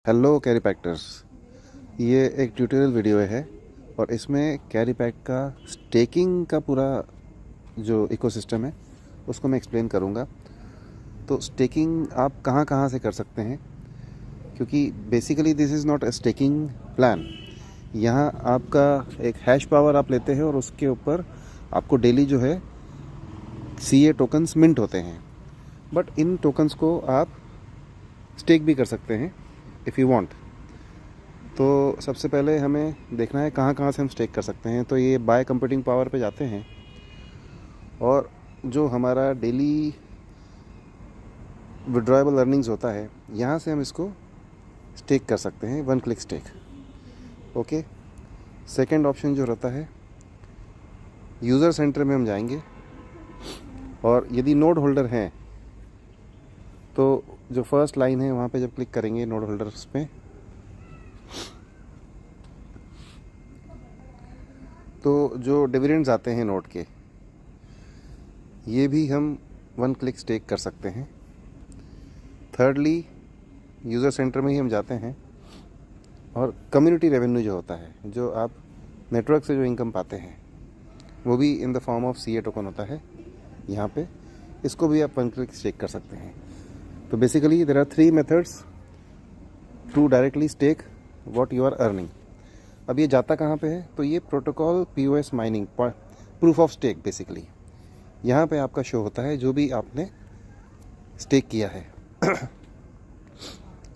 Hello carry पैक्टर्स। ये एक tutorial video है और इसमें कैरी पैक का स्टेकिंग का पूरा जो इकोसिस्टम है उसको मैं एक्सप्लेन करूँगा। तो स्टेकिंग आप कहाँ कहाँ से कर सकते हैं, क्योंकि basically this is not a staking plan. यहाँ आपका एक हैश पावर आप लेते हैं और उसके ऊपर आपको डेली जो है CA टोकन्स मिंट होते हैं, बट इन टोकन्स को आप स्टेक भी कर सकते हैं इफ़ यू वांट। तो सबसे पहले हमें देखना है कहाँ कहाँ से हम स्टेक कर सकते हैं। तो ये बाय कंप्यूटिंग पावर पे जाते हैं और जो हमारा डेली विड्रॉएबल अर्निंग्स होता है यहाँ से हम इसको स्टेक कर सकते हैं, 1 click stake. Okay, second option जो रहता है, यूज़र सेंटर में हम जाएंगे और यदि नोड होल्डर हैं तो जो फर्स्ट लाइन है वहाँ पे जब क्लिक करेंगे नोड होल्डर्स पे, तो जो डिविडेंड्स आते हैं नोड के, ये भी हम 1 क्लिक स्टेक कर सकते हैं। थर्डली, यूज़र सेंटर में ही हम जाते हैं और कम्युनिटी रेवेन्यू जो होता है, जो आप नेटवर्क से जो इनकम पाते हैं, वो भी in the form of CA token होता है यहाँ पे। इसको भी आप 1 क्लिक स्टेक कर सकते हैं। तो basically there are 3 methods to directly stake what you are earning. अब ये जाता कहाँ पे है, तो ये protocol POS mining, proof of stake basically यहाँ पे आपका शो होता है जो भी आपने स्टेक किया है।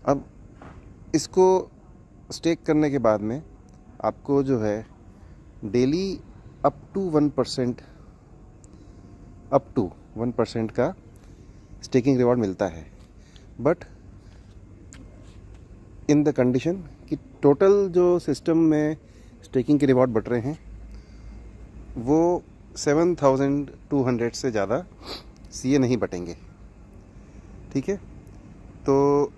अब इसको स्टेक करने के बाद में आपको जो है डेली अप टू 1% का स्टेकिंग रिवॉर्ड मिलता है, बट इन द कंडीशन कि टोटल जो सिस्टम में स्टेकिंग के रिवॉर्ड बढ़ रहे हैं वो 7200 से ज़्यादा CA नहीं बटेंगे। ठीक है, तो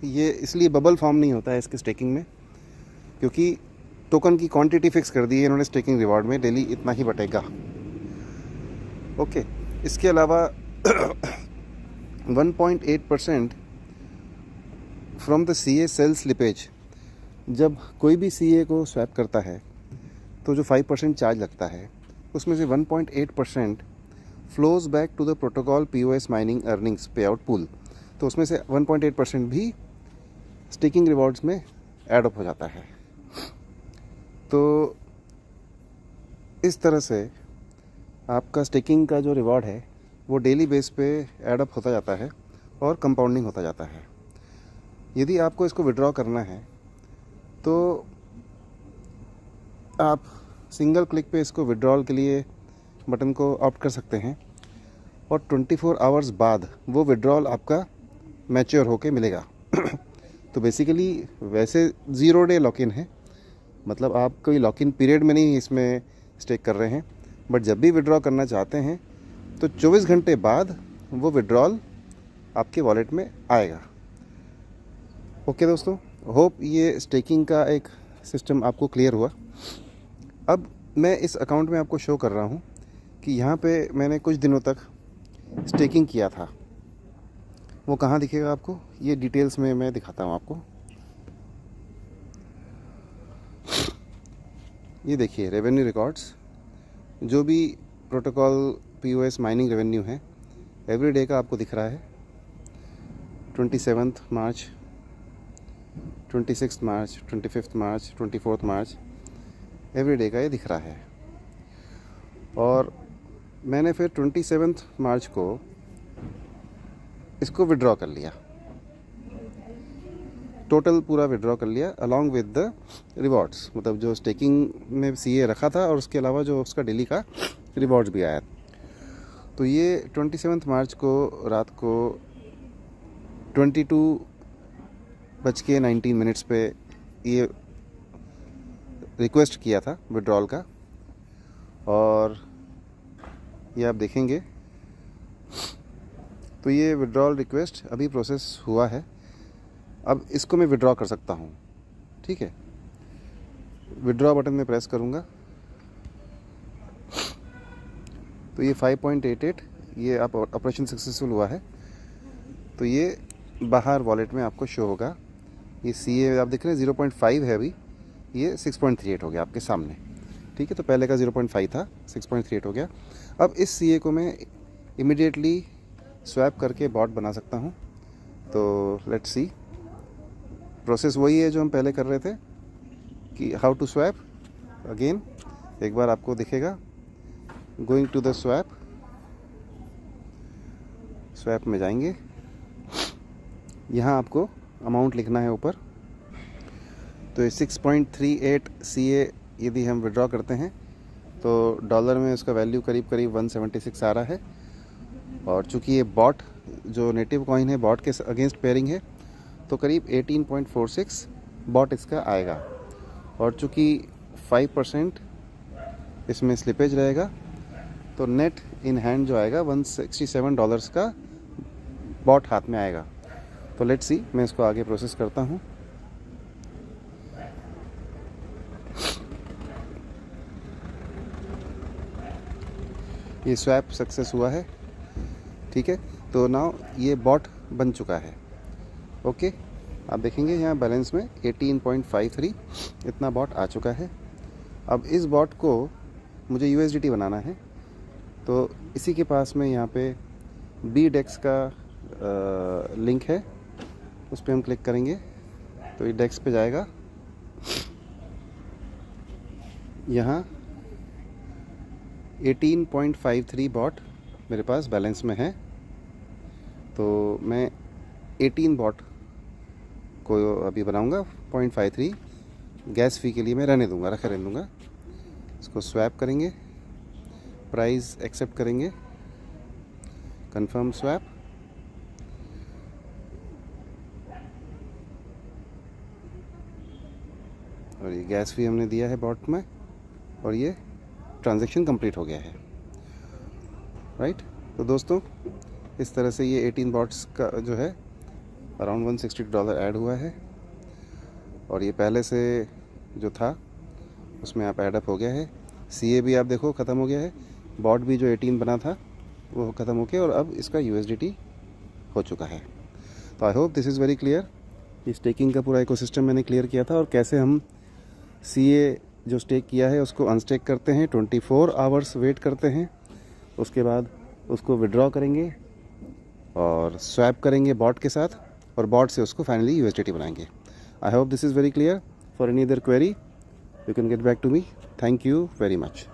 ये इसलिए बबल फॉर्म नहीं होता है इसके स्टेकिंग में, क्योंकि टोकन की क्वांटिटी फिक्स कर दी है इन्होंने स्टेकिंग रिवॉर्ड में, डेली इतना ही बटेगा। ओके, इसके अलावा 1.8% from the CA sell slippage. जब कोई भी CA को स्वैप करता है तो जो 5% चार्ज लगता है उसमें से 1.8% flows back to the protocol POS mining earnings pay out pool. तो उसमें से 1.8% भी स्टेकिंग रिवॉर्ड्स में ऐड अप हो जाता है। तो इस तरह से आपका स्टेकिंग का जो रिवॉर्ड है वो डेली बेस पे ऐड अप होता जाता है और कंपाउंडिंग होता जाता है। यदि आपको इसको विड्रॉ करना है तो आप सिंगल क्लिक पे इसको विड्रॉल के लिए बटन को ऑप्ट कर सकते हैं और 24 आवर्स बाद वो विड्रॉल आपका मैच्योर होके मिलेगा। तो बेसिकली वैसे 0 डे लॉक इन है, मतलब आप कोई लॉक इन पीरियड में नहीं इसमें स्टेक कर रहे हैं, बट जब भी विड्रॉ करना चाहते हैं तो 24 घंटे बाद वो विड्रॉल आपके वॉलेट में आएगा। ओके दोस्तों, होप ये स्टेकिंग का एक सिस्टम आपको क्लियर हुआ। अब मैं इस अकाउंट में आपको शो कर रहा हूँ कि यहाँ पे मैंने कुछ दिनों तक स्टेकिंग किया था। वो कहाँ दिखेगा आपको, ये डिटेल्स में मैं दिखाता हूँ आपको। ये देखिए रेवेन्यू रिकॉर्ड्स, जो भी प्रोटोकॉल POS माइनिंग रेवेन्यू है एवरी डे का आपको दिख रहा है। 27 मार्च, 26 मार्च, 25 मार्च, 24 मार्च, एवरी डे का ये दिख रहा है। और मैंने फिर 27 मार्च को इसको विड्रॉ कर लिया, टोटल पूरा विड्रॉ कर लिया अलॉन्ग विद द रिवॉर्ड्स, मतलब जो स्टेकिंग में CA रखा था और उसके अलावा जो उसका डेली का रिवॉर्ड्स भी आया। तो ये 27 मार्च को रात को 22:19 पे ये रिक्वेस्ट किया था विड्रॉल का, और ये आप देखेंगे तो ये विड्रॉल रिक्वेस्ट अभी प्रोसेस हुआ है। अब इसको मैं विड्रॉ कर सकता हूँ। ठीक है, विड्रॉ बटन में प्रेस करूँगा तो ये 5.88 ये आप ऑपरेशन सक्सेसफुल हुआ है, तो ये बाहर वॉलेट में आपको शो होगा ये CA आप देख रहे हैं 0.5 है अभी, ये 6.38 हो गया आपके सामने। ठीक है, तो पहले का 0.5 था, 6.38 हो गया। अब इस CA को मैं इमिडिएटली स्वैप करके बॉट बना सकता हूँ। तो लेट्स सी, प्रोसेस वही है जो हम पहले कर रहे थे कि हाउ टू स्वैप। अगेन एक बार आपको दिखेगा, गोइंग टू द स्वैप में जाएंगे, यहाँ आपको अमाउंट लिखना है ऊपर। तो ये 6.38 CA यदि हम विड्रॉ करते हैं तो डॉलर में उसका वैल्यू करीब करीब 176 आ रहा है। और चूंकि ये बॉट जो नेटिव कॉइन है बॉट के अगेंस्ट पेयरिंग है, तो करीब 18.46 बॉट इसका आएगा। और चूंकि 5% इसमें स्लिपेज रहेगा, तो नेट इन हैंड जो आएगा $167 का बॉट हाथ में आएगा। तो लेट्स सी, मैं इसको आगे प्रोसेस करता हूँ। ये स्वैप सक्सेस हुआ है। ठीक है, तो नाउ ये बॉट बन चुका है। ओके, आप देखेंगे यहाँ बैलेंस में 18.53 इतना बॉट आ चुका है। अब इस बॉट को मुझे USDT बनाना है, तो इसी के पास में यहाँ पे BDEX का लिंक है, उस पर हम क्लिक करेंगे तो ये डेक्स पे जाएगा। यहाँ 18.53 बॉट मेरे पास बैलेंस में है, तो मैं 18 बॉट को अभी बनाऊंगा। 0.53 गैस फी के लिए मैं रहने दूंगा। इसको स्वैप करेंगे, प्राइस एक्सेप्ट करेंगे, कंफर्म स्वैप। और ये गैस फी हमने दिया है बॉट में, और ये ट्रांजैक्शन कंप्लीट हो गया है। राइट, तो दोस्तों इस तरह से ये 18 बॉट्स का जो है अराउंड $160 ऐड हुआ है। और ये पहले से जो था उसमें आप ऐड अप हो गया है। CA भी आप देखो ख़त्म हो गया है, बॉट भी जो 18 बना था वो ख़त्म हो गया, और अब इसका USDT हो चुका है। तो आई hope this is very clear. ये स्टेकिंग का पूरा इकोसिस्टम मैंने क्लियर किया था, और कैसे हम CA जो स्टेक किया है उसको अनस्टेक करते हैं, 24 आवर्स वेट करते हैं, उसके बाद उसको विड्रॉ करेंगे और स्वैप करेंगे बॉट के साथ, और बॉट से उसको फाइनली USDT बनाएंगे। I hope this is very clear. For any other query you can get back to me. Thank you very much.